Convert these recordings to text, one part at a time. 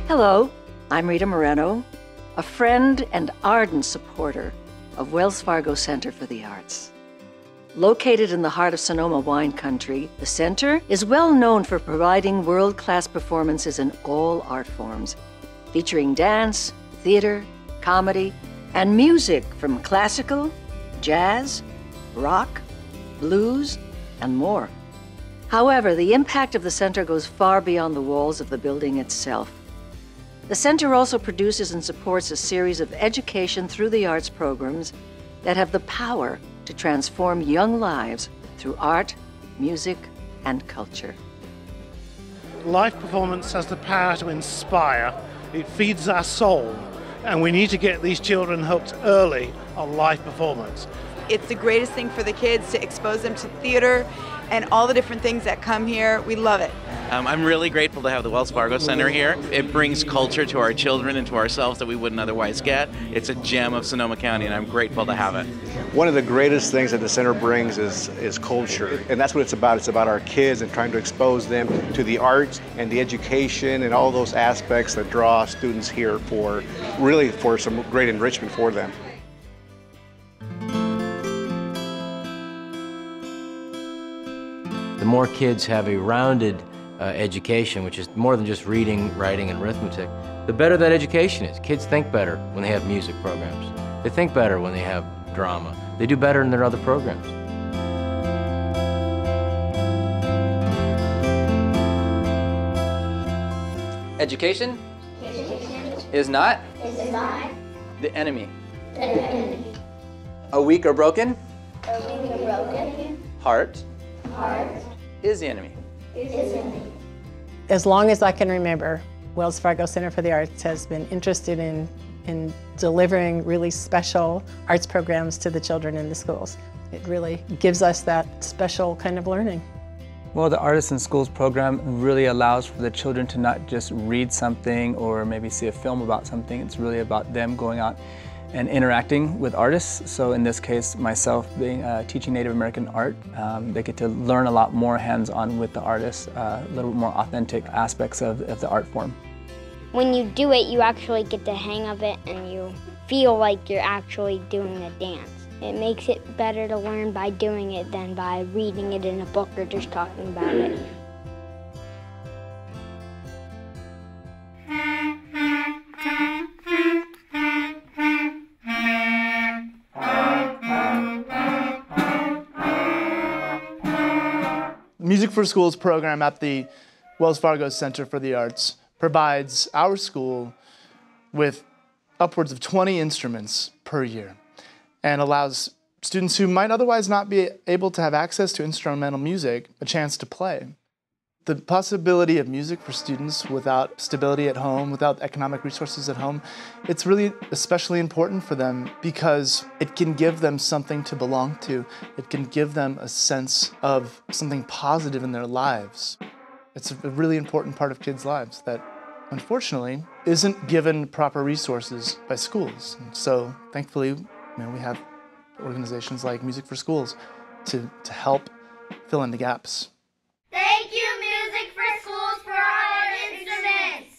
Hello, I'm Rita Moreno, a friend and ardent supporter of Wells Fargo Center for the Arts. Located in the heart of Sonoma wine country, the center is well known for providing world-class performances in all art forms, featuring dance, theater, comedy, and music from classical, jazz, rock, blues, and more. However, the impact of the center goes far beyond the walls of the building itself. The center also produces and supports a series of education through the arts programs that have the power to transform young lives through art, music, and culture. Live performance has the power to inspire. It feeds our soul, and we need to get these children hooked early on live performance. It's the greatest thing for the kids to expose them to theater and all the different things that come here. We love it. I'm really grateful to have the Wells Fargo Center here. It brings culture to our children and to ourselves that we wouldn't otherwise get. It's a gem of Sonoma County, and I'm grateful to have it. One of the greatest things that the center brings is culture, and that's what it's about. It's about our kids and trying to expose them to the arts and the education and all those aspects that draw students here for some great enrichment for them. The more kids have a rounded education, which is more than just reading, writing, and arithmetic, the better that education is. Kids think better when they have music programs. They think better when they have drama. They do better in their other programs. Education is not the enemy. A weak or broken heart is the enemy. As long as I can remember, Wells Fargo Center for the Arts has been interested in delivering really special arts programs to the children in the schools. It really gives us that special kind of learning. Well, the Artists in Schools program really allows for the children to not just read something or maybe see a film about something. It's really about them going out and interacting with artists. So in this case, myself being teaching Native American art, they get to learn a lot more hands-on with the artists, a little bit more authentic aspects of the art form. When you do it, you actually get the hang of it and you feel like you're actually doing the dance. It makes it better to learn by doing it than by reading it in a book or just talking about it. Music for Schools program at the Wells Fargo Center for the Arts provides our school with upwards of 20 instruments per year and allows students who might otherwise not be able to have access to instrumental music a chance to play. The possibility of music for students without stability at home, without economic resources at home, it's really especially important for them because it can give them something to belong to. It can give them a sense of something positive in their lives. It's a really important part of kids' lives that, unfortunately, isn't given proper resources by schools. And so, thankfully, we have organizations like Music for Schools to help fill in the gaps. Thank you, Music for Schools, for all our instruments.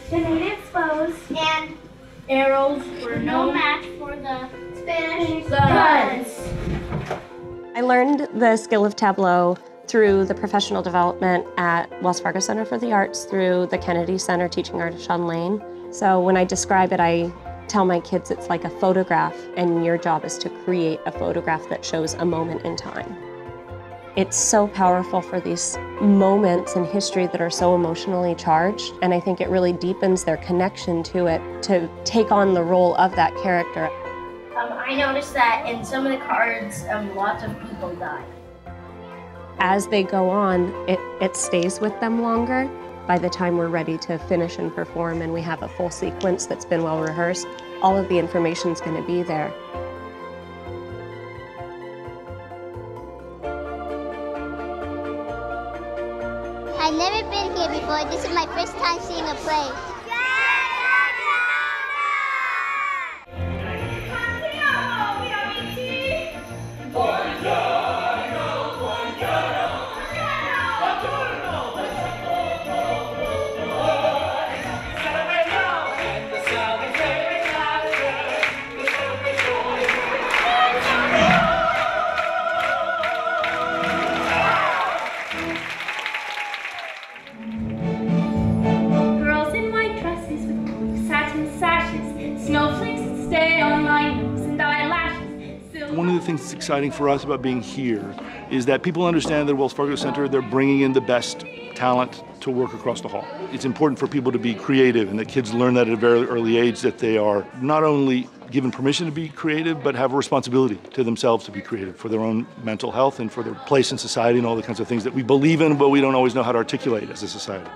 The natives' bows and arrows were no match for the Spanish guns. I learned the skill of tableau through the professional development at Wells Fargo Center for the Arts through the Kennedy Center teaching artist Sean Lane. So when I describe it, I tell my kids it's like a photograph, and your job is to create a photograph that shows a moment in time. It's so powerful for these moments in history that are so emotionally charged, and I think it really deepens their connection to it, to take on the role of that character. I noticed that in some of the cards, lots of people died. As they go on, it stays with them longer. By the time we're ready to finish and perform and we have a full sequence that's been well rehearsed, all of the information's going to be there. I've never been here before. This is my first time seeing a play. Buongiorno, buongiorno. stay on my nose and eyelashes. One of the things that's exciting for us about being here is that people understand that at Wells Fargo Center, they're bringing in the best talent to work across the hall. It's important for people to be creative, and that kids learn that at a very early age, that they are not only given permission to be creative, but have a responsibility to themselves to be creative for their own mental health and for their place in society and all the kinds of things that we believe in, but we don't always know how to articulate as a society.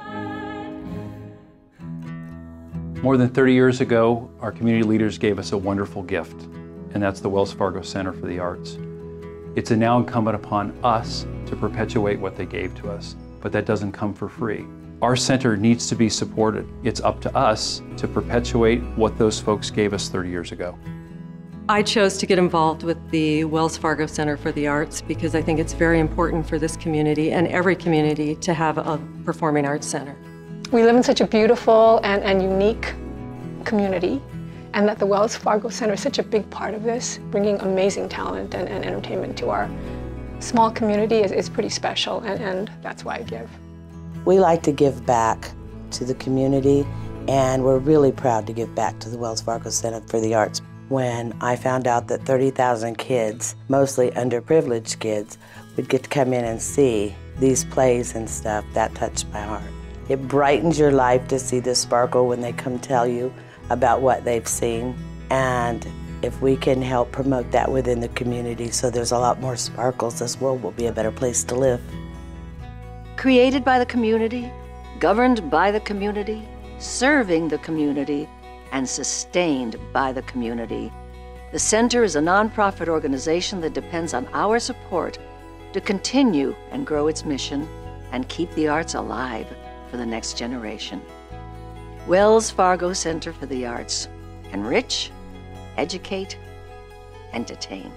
More than 30 years ago, our community leaders gave us a wonderful gift, and that's the Wells Fargo Center for the Arts. It's now incumbent upon us to perpetuate what they gave to us, but that doesn't come for free. Our center needs to be supported. It's up to us to perpetuate what those folks gave us 30 years ago. I chose to get involved with the Wells Fargo Center for the Arts because I think it's very important for this community and every community to have a performing arts center. We live in such a beautiful and unique community, and that the Wells Fargo Center is such a big part of this, bringing amazing talent and entertainment to our small community is pretty special, and that's why I give. We like to give back to the community, and we're really proud to give back to the Wells Fargo Center for the Arts. When I found out that 30,000 kids, mostly underprivileged kids, would get to come in and see these plays and stuff, that touched my heart. It brightens your life to see the sparkle when they come tell you about what they've seen, and if we can help promote that within the community so there's a lot more sparkles, this world will be a better place to live. Created by the community, governed by the community, serving the community, and sustained by the community. The Center is a nonprofit organization that depends on our support to continue and grow its mission and keep the arts alive for the next generation. Wells Fargo Center for the Arts. Enrich, educate, entertain.